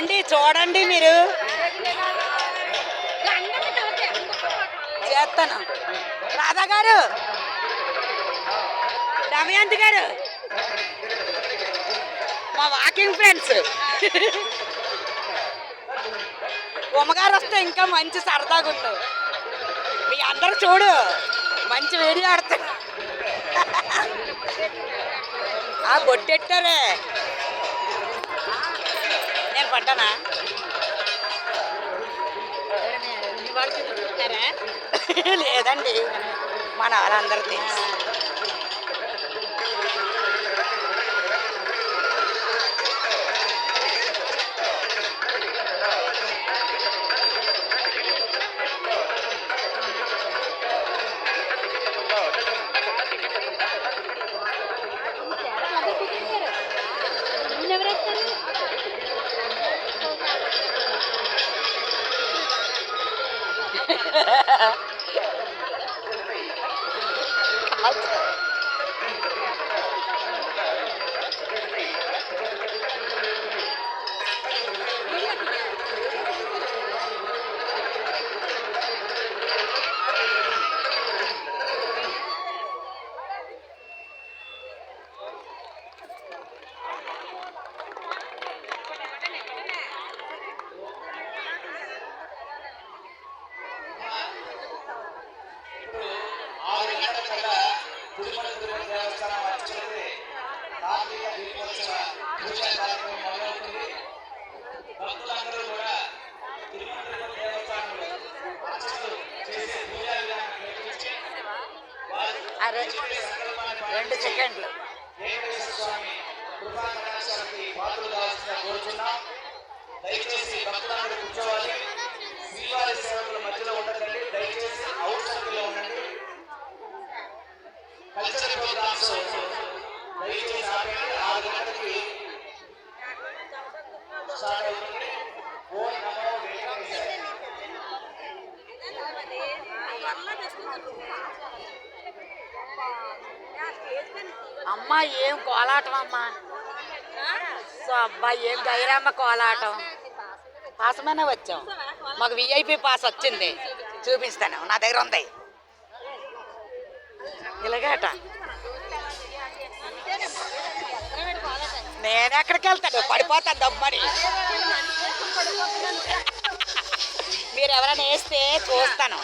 ఏంటి చూడండి మీరు చేస్తాను. రాధా గారు, దమయంతి గారు, మా వాకింగ్ ఫ్రెండ్స్. ఉమ్మగారు వస్తే ఇంకా మంచి సరదాగా ఉంది. మీ అందరు చూడు మంచి వీడియో ఆడుతారు. బొట్టెట్టారే, నేను పడ్డానా? లేదండి, మన వాళ్ళందరూ తెలుసు. అరే 2 సెకండ్లు. దయచేసి భక్తులందరూ కూర్చోవాలి. శ్రీవారి సేవకుల మధ్యలో ఉండకండి, దయచేసి అవుట్ సర్కిల్ లో ఉండండి. కల్చరల్ ప్రోగ్రామ్స్ దయచేసి ఆపండి. 6 గంటలకి స్టార్ట్ అవుతుంది. ఓం నమో వెంకటేశాయ. అమ్మా ఏం కోలాటం అమ్మా. సో అబ్బాయి ఏం గైరమ్మ కోలాటం. పాసమైనా వచ్చాం, మాకు విఐపి పాస్ వచ్చింది, చూపిస్తాను, నా దగ్గర ఉంది. ఇలాగట నేను ఎక్కడికి వెళ్తాను, పడిపోతాను దమ్మని. మీరు ఎవరైనా వేస్తే చూస్తాను.